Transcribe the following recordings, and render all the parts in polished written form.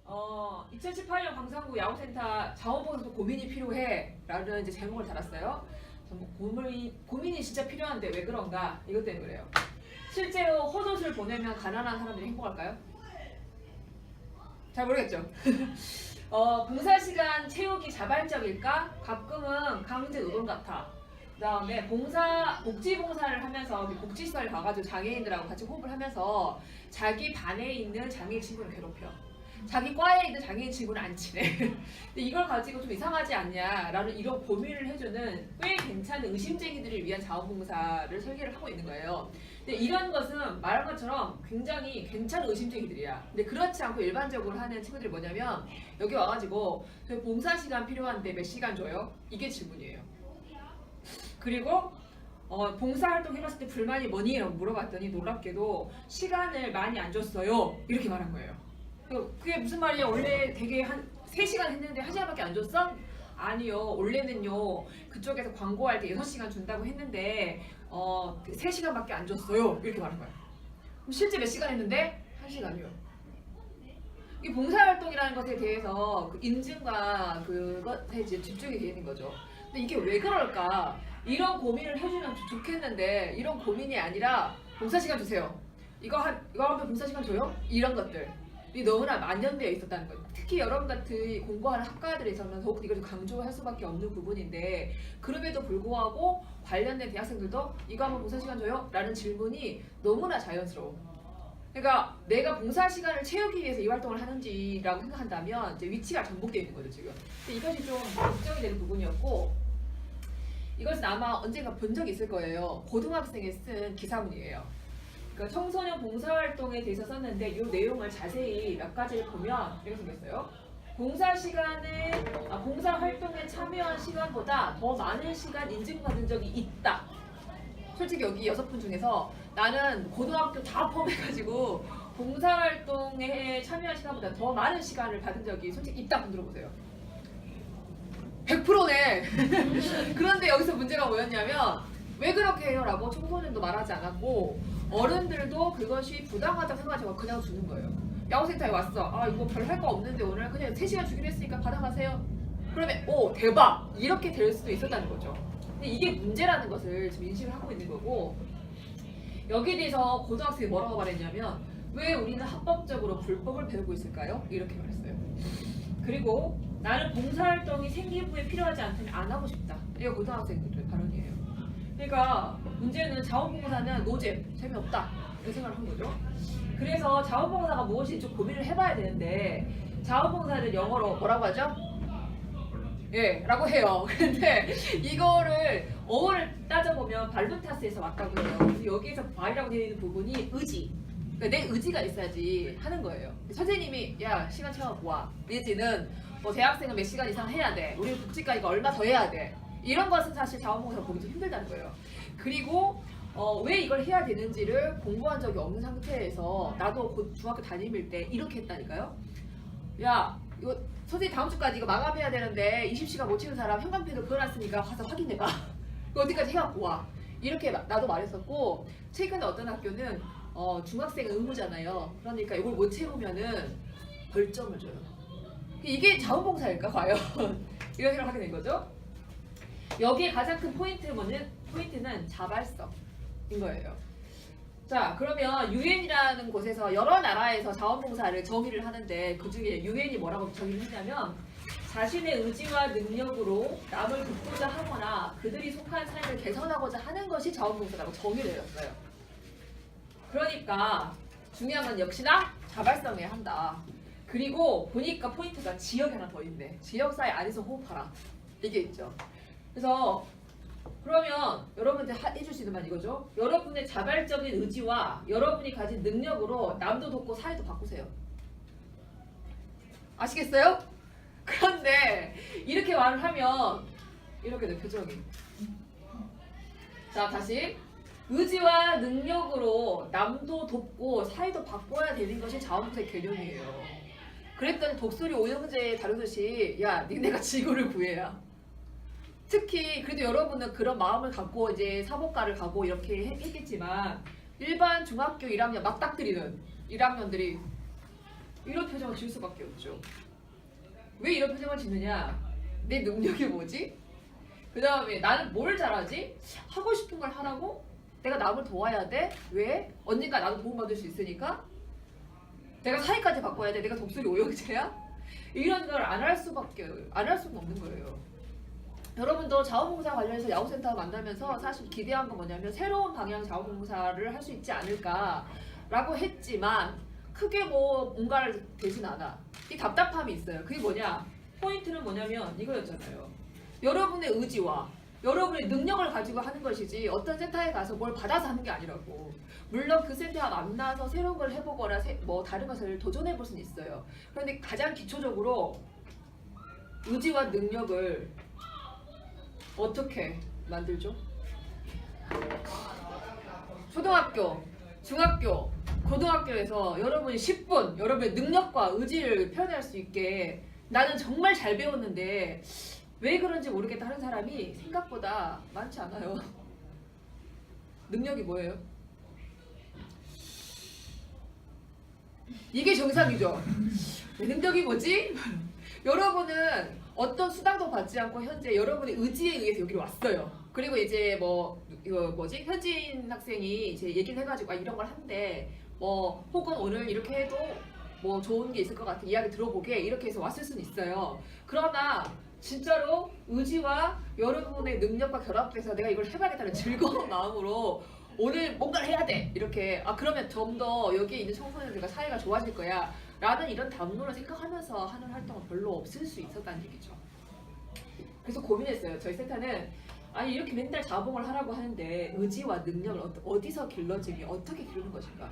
2018년 광산구 야구센터 자원봉사도 고민이 필요해 라는 이제 제목을 달았어요. 고민이 진짜 필요한데 왜 그런가? 이것 때문에 그래요. 실제로 헛옷을 보내면 가난한 사람들이 행복할까요? 잘 모르겠죠. 봉사시간 채우기 자발적일까? 가끔은 강제 노동 같아. 그 다음에 복지봉사를 하면서 복지시설 가가지고 장애인들하고 같이 호흡을 하면서 자기 반에 있는 장애인 친구를 괴롭혀. 자기 과에 있는 장애인 친구는 안 친해. 근데 이걸 가지고 좀 이상하지 않냐라는 이런 고민을 해주는 꽤 괜찮은 의심쟁이들을 위한 자원봉사를 설계를 하고 있는 거예요. 근데 이런 것은 말한 것처럼 굉장히 괜찮은 의심쟁이들이야. 근데 그렇지 않고 일반적으로 하는 친구들이 뭐냐면 여기 와가지고 봉사시간 필요한데 몇 시간 줘요? 이게 질문이에요. 그리고 봉사활동 해봤을 때 불만이 뭐니? 라고 물어봤더니 놀랍게도 시간을 많이 안 줬어요. 이렇게 말한 거예요. 그게 무슨 말이야? 원래 되게 한 3시간 했는데 1시간밖에 안 줬어? 아니요. 원래는요. 그쪽에서 광고할 때 6시간 준다고 했는데 3시간밖에 안 줬어요. 이렇게 말한 거야. 그럼 실제 몇 시간 했는데? 1시간이요. 이 봉사활동이라는 것에 대해서 그 인증과 그것에 이제 집중이 되는 거죠. 근데 이게 왜 그럴까? 이런 고민을 해주면 좋겠는데 이런 고민이 아니라 봉사시간 주세요. 이거 하면 봉사시간 줘요? 이런 것들. 이 너무나 만연되어 있었다는 거예요. 특히 여러분 같은 공부하는 학과들에서는 더욱 이걸 강조할 수밖에 없는 부분인데 그럼에도 불구하고 관련된 대학생들도 이거 하면 봉사시간 줘요? 라는 질문이 너무나 자연스러워. 그러니까 내가 봉사시간을 채우기 위해서 이 활동을 하는지라고 생각한다면 이제 위치가 전복되어 있는 거죠 지금. 근데 이것이 좀 걱정이 되는 부분이었고 이것은 아마 언젠가 본 적이 있을 거예요. 고등학생이 쓴 기사문이에요. 그러니까 청소년 봉사활동에 대해서 썼는데 이 내용을 자세히 몇 가지를 보면 이렇게 생겼어요. 봉사활동에 참여한 시간보다 더 많은 시간 인증받은 적이 있다. 솔직히 여기 6분 중에서 나는 고등학교 다 포함해가지고 봉사활동에 참여한 시간보다 더 많은 시간을 받은 적이 솔직히 있다. 분 들어보세요. 100%네. 그런데 여기서 문제가 뭐였냐면 왜 그렇게 해요? 라고 청소년도 말하지 않았고 어른들도 그것이 부당하다고 생각하고 그냥 주는 거예요. 야구센터에 왔어. 이거 별 할 거 없는데 오늘 그냥 3시간 주기로 했으니까 받아가세요. 그러면 대박! 이렇게 될 수도 있었다는 거죠. 근데 이게 문제라는 것을 지금 인식을 하고 있는 거고 여기에 대해서 고등학생이 뭐라고 말했냐면 왜 우리는 합법적으로 불법을 배우고 있을까요? 이렇게 말했어요. 그리고 나는 봉사활동이 생기부에 필요하지 않다면 안 하고 싶다. 이거 고등학생들의 발언이에요. 그러니까 문제는 자원봉사는 노잼, 재미없다 이렇게 생각을 한 거죠. 그래서 자원봉사가 무엇인지 좀 고민을 해봐야 되는데 자원봉사를 영어로 뭐라고 하죠? 예, 라고 해요. 근데 이거를 어원을 따져보면 발룬타스에서 왔다고 해요. 그래서 여기에서 발이라고 되어 있는 부분이 의지. 그러니까 내 의지가 있어야지 하는 거예요. 선생님이 야 시간 채워고 와. 내지는 대학생은 몇 시간 이상 해야 돼. 우리 복지과니까 얼마 더 해야 돼. 이런 것은 사실 자원봉사 보기 좀 힘들다는 거예요. 그리고 왜 이걸 해야 되는지를 공부한 적이 없는 상태에서 나도 중학교 담임일 때 이렇게 했다니까요. 야 이거 선생님 다음 주까지 이거 마감해야 되는데 20시간 못 채운 사람 현관표도 그어놨으니까 가서 확인해봐. 이거 어디까지 해갖고 와. 이렇게 나도 말했었고 최근에 어떤 학교는 중학생 의무잖아요. 그러니까 이걸 못 채우면은 벌점을 줘요. 이게 자원봉사일까 과연? 이런 생각을 하게 된 거죠. 여기에 가장 큰 포인트는 자발성인 거예요. 자, 그러면 유엔이라는 곳에서 여러 나라에서 자원봉사를 정의를 하는데 그 중에 유엔이 뭐라고 정의를 했냐면 자신의 의지와 능력으로 남을 돕고자 하거나 그들이 속한 삶을 개선하고자 하는 것이 자원봉사라고 정의를 내렸어요. 그러니까 중요한 건 역시나 자발성이어야 한다. 그리고 보니까 포인트가 지역이 하나 더 있네. 지역사회 안에서 호흡하라. 이게 있죠. 그래서 그러면 여러분들 해줄 수 있는 말 이거죠. 여러분의 자발적인 의지와 여러분이 가진 능력으로 남도 돕고 사회도 바꾸세요. 아시겠어요? 그런데 이렇게 말을 하면 이렇게 돼 표정이. 자 다시 의지와 능력으로 남도 돕고 사회도 바꿔야 되는 것이 자원봉사의 개념이에요. 그랬더니 독수리 오영재 다루듯이 야 니네가 지구를 구해야. 특히 그래도 여러분은 그런 마음을 갖고 이제 사법과를 가고 이렇게 했겠지만 일반 중학교 1학년 맞닥뜨리는 1학년들이 이런 표정을 지을 수밖에 없죠. 왜 이런 표정을 짓느냐? 내 능력이 뭐지? 그 다음에 나는 뭘 잘하지? 하고 싶은 걸 하라고? 내가 남을 도와야 돼? 왜? 언젠가 나도 도움받을 수 있으니까? 내가 사회까지 바꿔야 돼? 내가 독수리 오형제야? 이런 걸 안 할 수밖에 안 할 수가 없는 거예요. 여러분도 자원봉사 관련해서 야구센터 만나면서 사실 기대한 건 뭐냐면 새로운 방향 자원봉사를 할 수 있지 않을까라고 했지만 크게 뭐 뭔가를 되진 않아. 이 답답함이 있어요. 그게 뭐냐? 포인트는 뭐냐면 이거였잖아요. 여러분의 의지와 여러분의 능력을 가지고 하는 것이지 어떤 센터에 가서 뭘 받아서 하는 게 아니라고. 물론 그 센터와 만나서 새로운 걸 해보거나 뭐 다른 것을 도전해볼 수는 있어요. 그런데 가장 기초적으로 의지와 능력을 어떻게 만들죠? 초등학교, 중학교, 고등학교에서 여러분이 10분 여러분의 능력과 의지를 표현할 수 있게 나는 정말 잘 배웠는데 왜 그런지 모르겠다 하는 사람이 생각보다 많지 않아요. 능력이 뭐예요? 이게 정상이죠. 내 능력이 뭐지? 여러분은 어떤 수당도 받지 않고 현재 여러분의 의지에 의해서 여기로 왔어요. 그리고 이제 뭐 이거 뭐지? 현지인 학생이 이제 얘기를 해가지고 이런 걸 한대. 뭐 혹은 오늘 이렇게 해도 뭐 좋은 게 있을 것 같아. 이야기 들어보게 이렇게 해서 왔을 수는 있어요. 그러나 진짜로 의지와 여러분의 능력과 결합돼서 내가 이걸 해봐야겠다는 즐거운 마음으로 오늘 뭔가를 해야 돼 이렇게 그러면 좀 더 여기에 있는 청소년들과 사회가 좋아질 거야 라는 이런 담론을 생각하면서 하는 활동은 별로 없을 수 있었다는 얘기죠. 그래서 고민했어요. 저희 센터는 아니 이렇게 맨날 자봉을 하라고 하는데 의지와 능력을 어디서 길러지니 어떻게 기르는 것인가.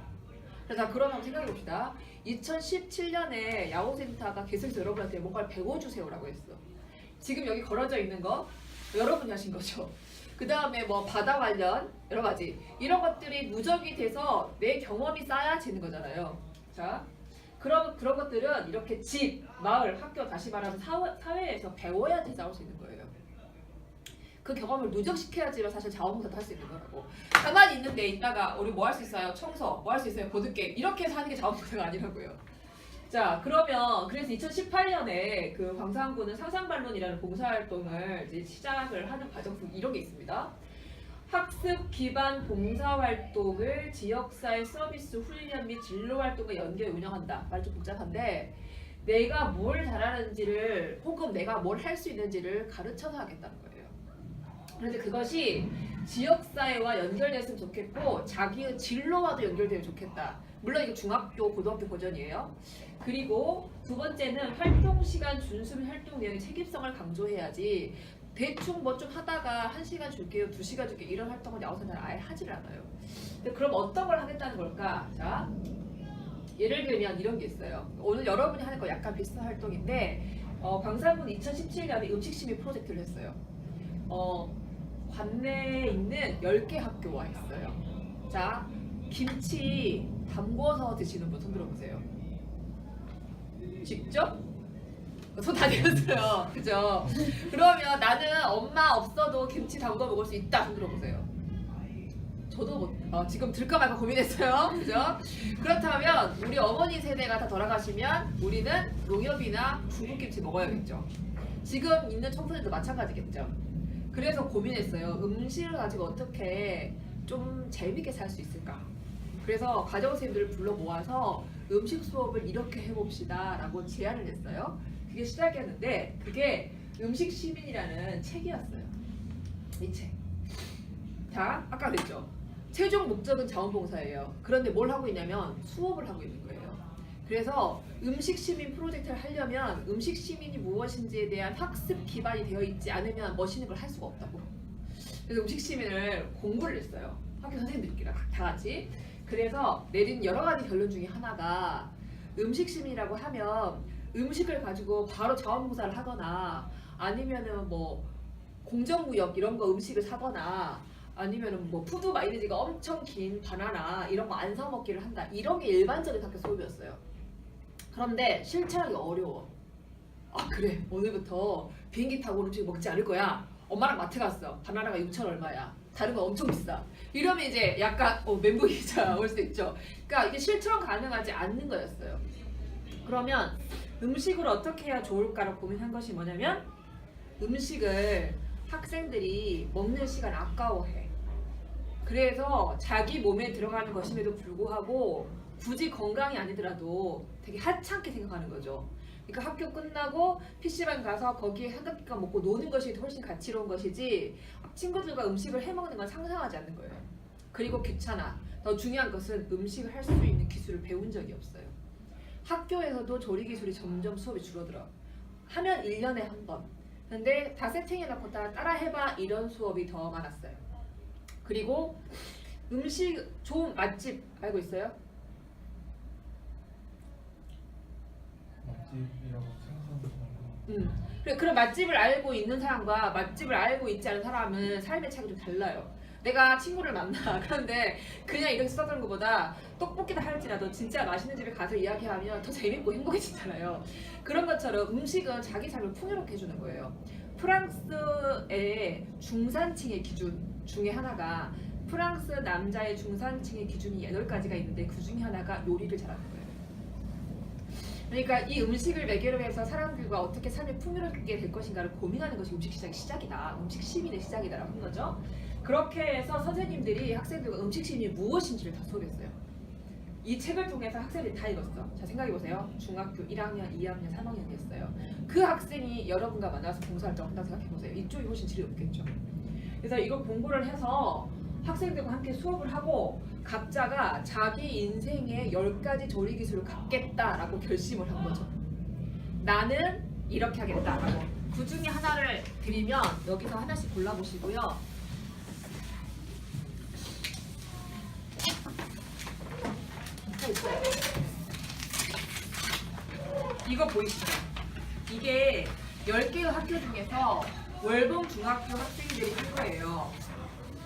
자, 그럼 한번 생각해 봅시다. 2017년에 야구센터가 계속해서 여러분한테 뭔가를 배워주세요라고 했어. 지금 여기 걸어져 있는 거 여러분이 하신 거죠. 그 다음에 뭐 바다 관련 여러 가지 이런 것들이 누적이 돼서 내 경험이 쌓여지는 거잖아요. 자, 그런 것들은 이렇게 집, 마을, 학교 다시 말하면 사회에서 배워야지 나올 수 있는 거예요. 그 경험을 누적시켜야지만 사실 자원봉사도 할 수 있는 거라고. 가만히 있는 데 있다가 우리 뭐 할 수 있어요? 청소, 뭐 할 수 있어요? 보드게임 이렇게 해서 하는 게 자원봉사가 아니라고요. 자, 그러면 그래서 2018년에 그 광산군은 상상반론이라는 봉사활동을 이제 시작을 하는 과정 중 이런 게 있습니다. 학습 기반 봉사활동을 지역사회 서비스 훈련 및 진로활동과 연계해 운영한다. 말 좀 복잡한데 내가 뭘 잘하는지를 혹은 내가 뭘 할 수 있는지를 가르쳐서 하겠다는 거예요. 그런데 그것이 지역사회와 연결됐으면 좋겠고 자기의 진로와도 연결되면 좋겠다. 물론 이거 중학교, 고등학교 버전이에요. 그리고 두 번째는 활동시간 준수 및 활동 내용의 책임성을 강조해야지 대충 뭐 좀 하다가 1시간 줄게요, 2시간 줄게요 이런 활동을 야구센터는 아예 하질 않아요. 근데 그럼 어떤 걸 하겠다는 걸까? 자, 예를 들면 이런 게 있어요. 오늘 여러분이 하는 거 약간 비슷한 활동인데 광산군 2017년에 음식시민 프로젝트를 했어요. 관내에 있는 10개 학교와 했어요. 자, 김치 담궈서 드시는 분 손 들어보세요. 직접? 손 다 들었어요. 그죠? 그러면 나는 엄마 없어도 김치 담궈 먹을 수 있다. 손 들어보세요. 저도 지금 들까 말까 고민했어요. 그죠? 그렇다면 우리 어머니 세대가 다 돌아가시면 우리는 농협이나 중국김치 먹어야겠죠. 지금 있는 청소년도 마찬가지겠죠. 그래서 고민했어요. 음식을 가지고 어떻게 좀 재밌게 살 수 있을까? 그래서 가정선생님들을 불러 모아서 음식 수업을 이렇게 해봅시다 라고 제안을 했어요. 그게 시작이었는데 그게 음식 시민이라는 책이었어요. 이 책. 자, 아까 그랬죠. 최종 목적은 자원봉사예요. 그런데 뭘 하고 있냐면 수업을 하고 있는 거예요. 그래서 음식 시민 프로젝트를 하려면 음식 시민이 무엇인지에 대한 학습 기반이 되어 있지 않으면 멋있는 걸 할 수가 없다고. 그래서 음식 시민을 공부를 했어요. 학교 선생님들끼리 다 같이. 그래서 내린 여러 가지 결론 중에 하나가 음식 시민이라고 하면 음식을 가지고 바로 자원봉사를 하거나 아니면은 뭐 공정무역 이런 거 음식을 사거나 아니면은 뭐 푸드 마일리지가 엄청 긴 바나나 이런 거 안 사 먹기를 한다. 이런 게 일반적인 학교 수업이었어요. 그런데 실천하기 어려워. 아, 그래, 오늘부터 비행기 타고 음식 먹지 않을 거야. 엄마랑 마트 갔어. 바나나가 6천 얼마야. 다른 거 엄청 비싸. 이러면 이제 약간 멘붕이 올 수 있죠. 그러니까 이게 실천 가능하지 않는 거였어요. 그러면 음식을 어떻게 해야 좋을까를 고민한 것이 뭐냐면 음식을 학생들이 먹는 시간 아까워해. 그래서 자기 몸에 들어가는 것임에도 불구하고 굳이 건강이 아니더라도 되게 하찮게 생각하는 거죠. 그러니까 학교 끝나고 PC방 가서 거기에 삼각김밥 먹고 노는 것이 훨씬 가치로운 것이지 친구들과 음식을 해먹는 건 상상하지 않는 거예요. 그리고 귀찮아. 더 중요한 것은 음식을 할 수 있는 기술을 배운 적이 없어요. 학교에서도 조리 기술이 점점 수업이 줄어들어. 하면 1년에 한 번. 근데 다 세팅해놓고 따라 해봐 이런 수업이 더 많았어요. 그리고 음식 좋은 맛집 알고 있어요? 맛집이라고 생각하는 거. 그래, 그런 맛집을 알고 있는 사람과 맛집을 알고 있지 않은 사람은 삶의 차이가 좀 달라요. 내가 친구를 만나. 그런데 그냥 이렇게 써드는 것보다 떡볶이다 할지라도 진짜 맛있는 집에 가서 이야기하면 더 재밌고 행복해지잖아요. 그런 것처럼 음식은 자기 삶을 풍요롭게 해주는 거예요. 프랑스의 중산층의 기준 중에 하나가 프랑스 남자의 중산층의 기준이 8가지가 있는데 그 중에 하나가 요리를 잘하는 거예요. 그러니까 이 음식을 매개로 해서 사람들과 어떻게 삶이 풍요롭게 될 것인가를 고민하는 것이 음식 시작이다. 음식 시민의 시작이다라고 한 거죠. 그렇게 해서 선생님들이 학생들과 음식 시민이 무엇인지를 다 소개했어요. 이 책을 통해서 학생들이 다 읽었어. 자, 생각해보세요. 중학교 1학년, 2학년, 3학년이었어요. 그 학생이 여러분과 만나서 봉사활동을 한다고 생각해보세요. 이쪽이 훨씬 질이 높겠죠. 그래서 이걸 공부를 해서 학생들과 함께 수업을 하고 각자가 자기 인생의 10가지 조리 기술을 갖겠다라고 결심을 한 거죠. 나는 이렇게 하겠다라고. 그 중에 하나를 드리면 여기서 하나씩 골라보시고요. 있어요. 이거 보이시죠? 이게 10개의 학교 중에서 월봉 중학교 학생들이 한 거예요.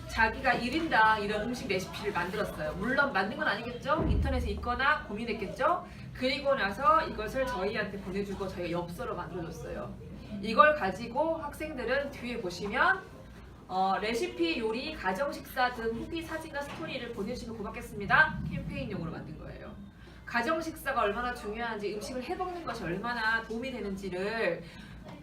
자기가 1인당 이런 음식 레시피를 만들었어요. 물론 만든 건 아니겠죠? 인터넷에 있거나 고민했겠죠? 그리고 나서 이것을 저희한테 보내주고 저희가 엽서로 만들어줬어요. 이걸 가지고 학생들은 뒤에 보시면 레시피, 요리, 가정식사 등 후기 사진과 스토리를 보내주시면 고맙겠습니다. 캠페인용으로 만든 거예요. 가정식사가 얼마나 중요한지, 음식을 해먹는 것이 얼마나 도움이 되는지를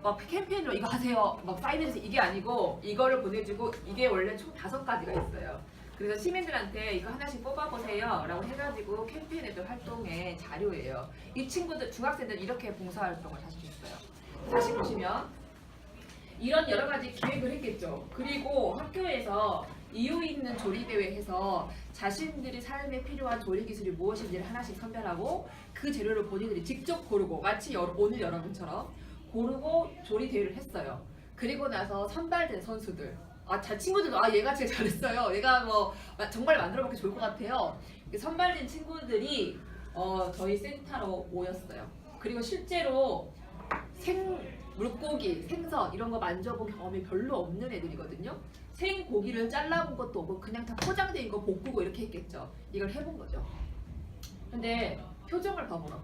막 캠페인으로 이거 하세요, 막 사인해서 이게 아니고 이거를 보내주고 이게 원래 총 5가지가 있어요. 그래서 시민들한테 이거 하나씩 뽑아보세요 라고 해가지고 캠페인했던 활동의 자료예요. 이 친구들, 중학생들 이렇게 봉사활동을 자주 했어요. 다시 보시면 이런 여러 가지 기획을 했겠죠. 그리고 학교에서 이유 있는 조리대회 해서 자신들이 삶에 필요한 조리 기술이 무엇인지를 하나씩 선별하고 그 재료를 본인들이 직접 고르고 마치 오늘 여러분처럼 고르고 조리대회를 했어요. 그리고 나서 선발된 선수들 자 친구들도 얘가 제일 잘했어요. 얘가 뭐 정말 만들어먹기 좋을 것 같아요. 선발된 친구들이 저희 센터로 모였어요. 그리고 실제로 물고기, 생선 이런 거 만져본 경험이 별로 없는 애들이거든요. 생고기를 잘라본 것도 없고 그냥 다 포장된 거 볶고 이렇게 했겠죠. 이걸 해본 거죠. 근데 표정을 봐보라고.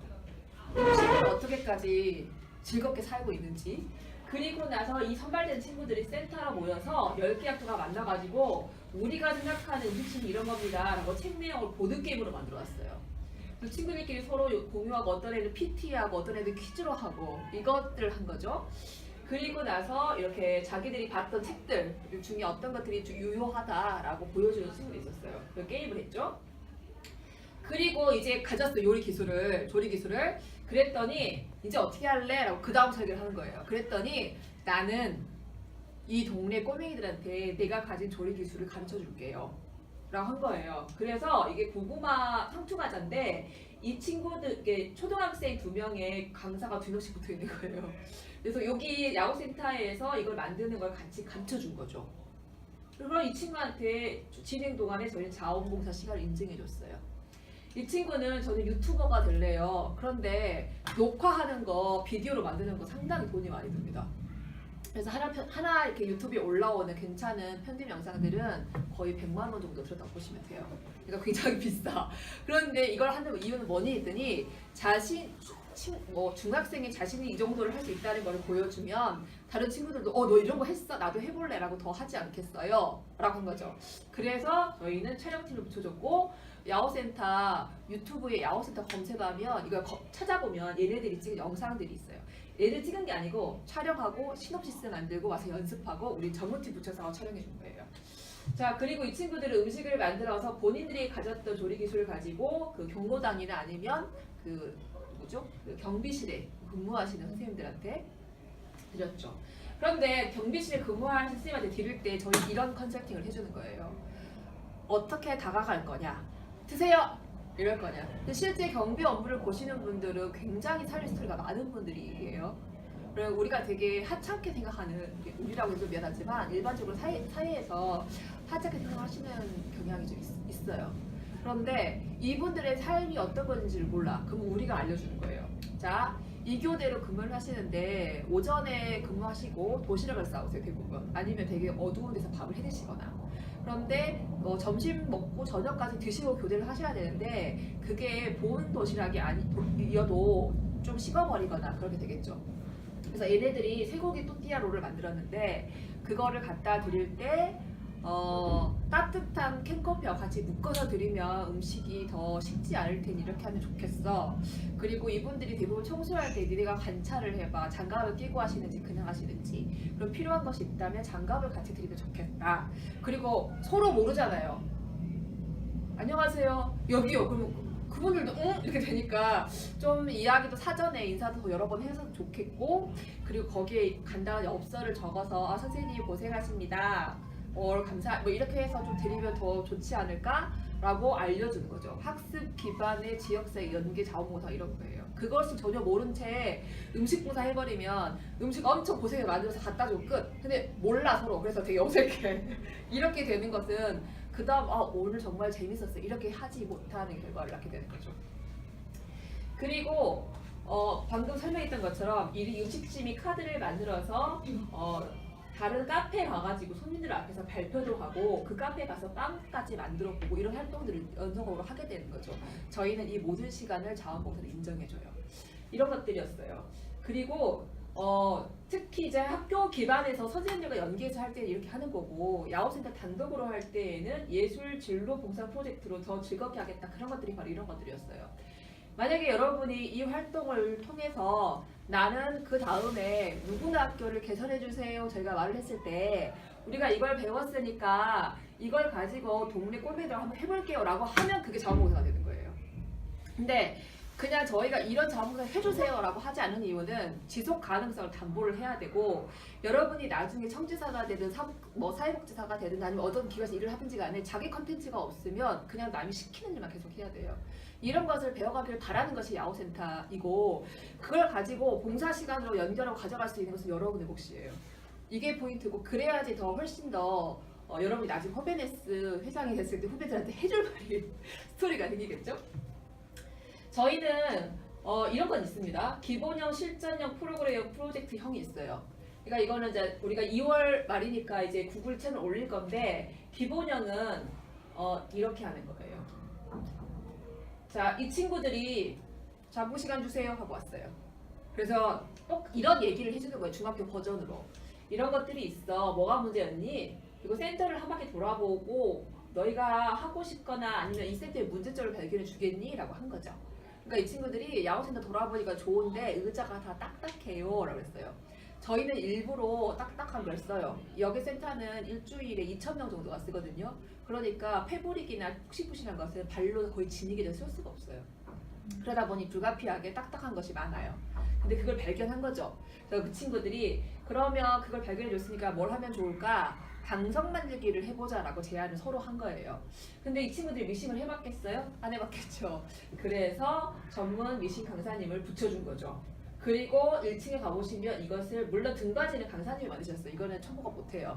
음식을 어떻게까지 즐겁게 살고 있는지. 그리고 나서 이 선발된 친구들이 센터로 모여서 10개 학교가 만나가지고 우리가 생각하는 음식심이 이런 겁니다 라고 책 내용을 보드게임으로 만들어왔어요. 친구들끼리 서로 공유하고 어떤 애들 PT하고 어떤 애들 퀴즈로 하고 이것들을 한 거죠. 그리고 나서 이렇게 자기들이 봤던 책들 중에 어떤 것들이 좀 유효하다라고 보여주는 친구도 있었어요. 그 게임을 했죠. 그리고 이제 가졌어요. 조리 기술을. 그랬더니 이제 어떻게 할래? 라고 그 다음 설계를 하는 거예요. 그랬더니 나는 이 동네 꼬맹이들한테 내가 가진 조리 기술을 가르쳐 줄게요. 라고 한 거예요. 그래서 이게 고구마 상추과자인데 이 친구들, 초등학생 2명의 강사가 2명씩 붙어 있는 거예요. 그래서 여기 야구센터에서 이걸 만드는 걸 같이 가르쳐 준 거죠. 그럼 이 친구한테 진행 동안에 저희는 자원봉사 시간을 인증해 줬어요. 이 친구는 저는 유튜버가 될래요. 그런데 녹화하는 거, 비디오로 만드는 거 상당히 돈이 많이 듭니다. 그래서 하나 이렇게 유튜브에 올라오는 괜찮은 편집 영상들은 거의 100만 원 정도 들었다고 보시면 돼요. 그러니까 굉장히 비싸. 그런데 이걸 하는 이유는 뭐니 했더니 중학생이 자신이 이 정도를 할 수 있다는 걸 보여주면 다른 친구들도 너 이런 거 했어? 나도 해볼래? 라고 더 하지 않겠어요? 라고 한 거죠. 그래서 저희는 촬영팀을 붙여줬고 야호센터 유튜브에 야호센터 검색하면 이걸 찾아보면 얘네들이 찍은 영상들이 있어요. 얘들 찍은 게 아니고 촬영하고 시놉시스 만들고 와서 연습하고 우리 전문팀 붙여서 촬영해 준 거예요. 자, 그리고 이 친구들은 음식을 만들어서 본인들이 가졌던 조리 기술을 가지고 그 경로당이나 아니면 그 뭐죠? 그 경비실에 근무하시는 선생님들한테 드렸죠. 그런데 경비실에 근무하는 선생님한테 드릴 때 저희 이런 컨설팅을 해주는 거예요. 어떻게 다가갈 거냐? 드세요! 이럴 거냐? 근데 실제 경비 업무를 보시는 분들은 굉장히 살릴 스토리가 많은 분들이에요. 그리고 우리가 되게 하찮게 생각하는, 우리라고 해도 미안하지만 일반적으로 사회에서 하찮게 생각하시는 경향이 좀 있어요. 그런데 이분들의 삶이 어떤 건지를 몰라. 그럼 우리가 알려주는 거예요. 자, 2교대로 근무를 하시는데 오전에 근무하시고 도시락을 싸우세요, 대부분. 아니면 되게 어두운 데서 밥을 해 드시거나. 그런데 점심 먹고 저녁까지 드시고 교대를 하셔야 되는데 그게 본 도시락이 아니어도 좀 식어버리거나 그렇게 되겠죠. 그래서 얘네들이 쇠고기 또띠아롤을 만들었는데 그거를 갖다 드릴 때 따뜻한 캔커피와 같이 묶어서 드리면 음식이 더 식지 않을 테니 이렇게 하면 좋겠어. 그리고 이분들이 대부분 청소할 때 니네가 관찰을 해봐. 장갑을 끼고 하시는지 그냥 하시는지. 그럼 필요한 것이 있다면 장갑을 같이 드리면 좋겠다. 그리고 서로 모르잖아요. 안녕하세요. 여기요. 그러면 그분들도 이렇게 되니까 좀 이야기도 사전에 인사도 여러 번 해서 좋겠고, 그리고 거기에 간단한 엽서를 적어서 선생님 고생하십니다. 감사 뭐 이렇게 해서 좀 드리면 더 좋지 않을까라고 알려주는 거죠. 학습 기반의 지역사회 연계 자원봉사 이런 거예요. 그것을 전혀 모른 채 음식 봉사 해버리면 음식 엄청 고생을 만들어서 갖다 줘 끝. 근데 몰라 서로. 그래서 되게 어색해. 이렇게 되는 것은 그 다음 오늘 정말 재밌었어 이렇게 하지 못하는 결과를 낳게 되는 거죠. 그리고 방금 설명했던 것처럼 이 음식심이 카드를 만들어서 다른 카페에 가가지고 손님들 앞에서 발표도 하고 그 카페에 가서 빵까지 만들어 보고 이런 활동들을 연속으로 하게 되는 거죠. 저희는 이 모든 시간을 자원봉사로 인정해줘요. 이런 것들이었어요. 그리고 특히 이제 학교 기반에서 선생님들과 연계해서 할 때는 이렇게 하는 거고, 야호센터 단독으로 할 때에는 예술 진로 봉사 프로젝트로 더 즐겁게 하겠다, 그런 것들이 바로 이런 것들이었어요. 만약에 여러분이 이 활동을 통해서 나는 그 다음에 누구나 학교를 개선해 주세요 저희가 말을 했을 때 우리가 이걸 배웠으니까 이걸 가지고 동네 꼴매들 한번 해볼게요 라고 하면 그게 자원봉사가 되는 거예요. 근데 그냥 저희가 이런 자원봉사 해주세요 라고 하지 않는 이유는 지속 가능성을 담보를 해야 되고, 여러분이 나중에 청지사가 되든 사회복지사가 되든 아니면 어떤 기관에서 일을 하든지 간에 자기 컨텐츠가 없으면 그냥 남이 시키는 일만 계속 해야 돼요. 이런 것을 배워가기를 바라는 것이 야호센터이고, 그걸 가지고 봉사 시간으로 연결하고 가져갈 수 있는 것은 여러분의 몫이에요. 이게 포인트고, 그래야지 더 훨씬 더 여러분이 나중에 허베네스 회장이 됐을 때 후배들한테 해줄 말이 스토리가 생기겠죠? 저희는 이런 건 있습니다. 기본형, 실전형, 프로그램형, 프로젝트형이 있어요. 그러니까 이거는 이제 우리가 2월 말이니까 이제 구글 채널 올릴 건데, 기본형은 이렇게 하는 거예요. 자, 이 친구들이 자부 시간 주세요 하고 왔어요. 그래서 꼭 이런 얘기를 해주는 거예요. 중학교 버전으로. 이런 것들이 있어. 뭐가 문제였니? 그리고 센터를 한 바퀴 돌아보고 너희가 하고 싶거나 아니면 이 센터의 문제점을 발견해 주겠니? 라고 한 거죠. 그러니까 이 친구들이 야호센터 돌아보니까 좋은데 의자가 다 딱딱해요 라고 했어요. 저희는 일부러 딱딱한 걸 써요. 여기 센터는 일주일에 2,000명 정도가 쓰거든요. 그러니까 패브릭이나 푹신푹신한 것은 발로 거의 지니게 쓸 수가 없어요. 그러다 보니 불가피하게 딱딱한 것이 많아요. 근데 그걸 발견한 거죠. 그래서 그 친구들이 그러면 그걸 발견해 줬으니까 뭘 하면 좋을까? 방석 만들기를 해보자 라고 제안을 서로 한 거예요. 근데 이 친구들이 미싱을 해봤겠어요? 안 해봤겠죠. 그래서 전문 미싱 강사님을 붙여준 거죠. 그리고 1층에 가보시면 이것을, 물론 등받이는 강사님이 만드셨어요. 이거는 첨부가 못해요.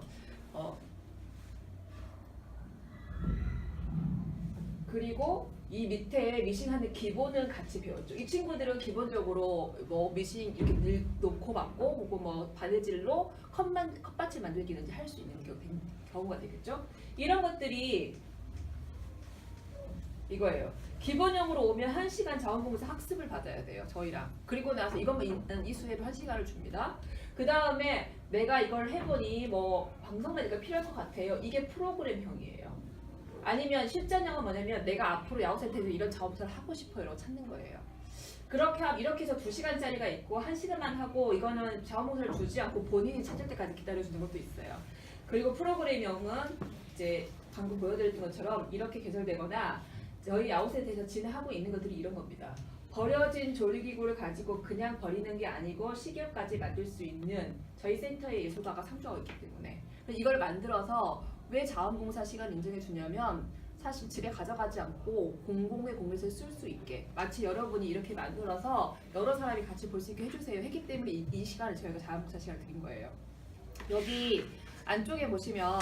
그리고 이 밑에 미싱하는 기본은 같이 배웠죠. 이 친구들은 기본적으로 뭐 미싱 이렇게 놓고 받고, 혹은 뭐 바느질로 컵받침 만들기는 할 수 있는 경우가 되겠죠. 이런 것들이 이거예요. 기본형으로 오면 1시간 자원봉사 학습을 받아야 돼요. 저희랑. 그리고 나서 이것만 이수해도 1시간을 줍니다. 그 다음에 내가 이걸 해보니 뭐 방송만이니까 필요할 것 같아요. 이게 프로그램형이에요. 아니면 실전형은 뭐냐면 내가 앞으로 야구센터에서 이런 자원봉사를 하고 싶어요 라고 찾는 거예요. 그렇게 하면 이렇게 해서 2시간짜리가 있고 1시간만 하고 이거는 자원봉사를 주지 않고 본인이 찾을 때까지 기다려주는 것도 있어요. 그리고 프로그램형은 이제 방금 보여드렸던 것처럼 이렇게 개설되거나 저희 야구센터에서 진행하고 있는 것들이 이런 겁니다. 버려진 조리기구를 가지고 그냥 버리는 게 아니고 식용까지 만들 수 있는 저희 센터의 예술가가 상주하고 있기 때문에 이걸 만들어서 왜 자원봉사 시간 인정해 주냐면 사실 집에 가져가지 않고 공공의 공에서 쓸 수 있게 마치 여러분이 이렇게 만들어서 여러 사람이 같이 볼 수 있게 해주세요 했기 때문에 이 시간을 저희가 자원봉사 시간을 드린 거예요. 여기 안쪽에 보시면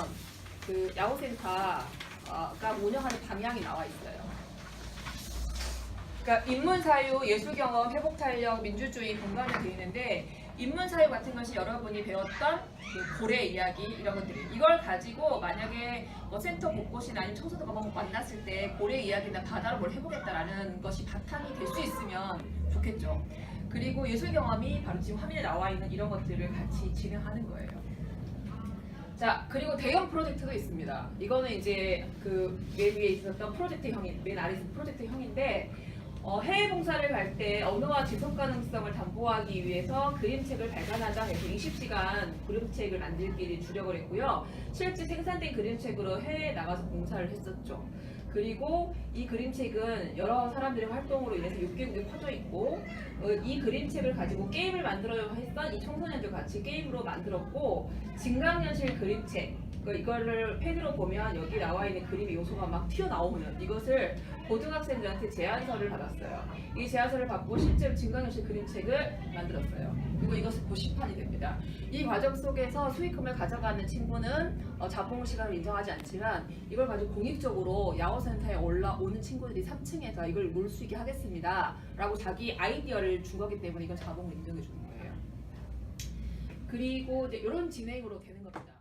그 야구센터가 운영하는 방향이 나와 있어요. 그러니까 인문사유, 예술경험, 회복탄력, 민주주의 공간이 되어 있는데 인문사유 같은 것이 여러분이 배웠던 그 고래 이야기 이런 것들이 이걸 가지고 만약에 뭐 센터 곳곳이나 아니면 청소년과 만났을 때 고래 이야기나 바다로 뭘 해보겠다라는 것이 바탕이 될 수 있으면 좋겠죠. 그리고 예술경험이 바로 지금 화면에 나와 있는 이런 것들을 같이 진행하는 거예요. 자, 그리고 대형 프로젝트도 있습니다. 이거는 이제 그 맨 위에 있었던 프로젝트형인, 맨 아래 있는 프로젝트형인데 해외 봉사를 갈 때 언어와 지속 가능성을 담보하기 위해서 그림책을 발간하자 해서 20시간 그림책을 만들기를 주력을 했고요. 실제 생산된 그림책으로 해외에 나가서 봉사를 했었죠. 그리고 이 그림책은 여러 사람들의 활동으로 인해서 6개국에 퍼져 있고 이 그림책을 가지고 게임을 만들어야 했던 이 청소년들 같이 게임으로 만들었고 증강현실 그림책 이거를 펜으로 보면 여기 나와 있는 그림의 요소가 막 튀어나오는 이것을 고등학생들한테 제안서를 받았어요. 이 제안서를 받고 실제로 증강현실 그림책을 만들었어요. 그리고 이것은 고시판이 됩니다. 이 과정 속에서 수익금을 가져가는 친구는 자봉 시간을 인정하지 않지만 이걸 가지고 공익적으로 야구센터에 올라오는 친구들이 3층에서 이걸 놀 수 있게 하겠습니다 라고 자기 아이디어를 준 거기 때문에 이건 자봉을 인정해 주는 거예요. 그리고 이제 이런 진행으로 되는 겁니다.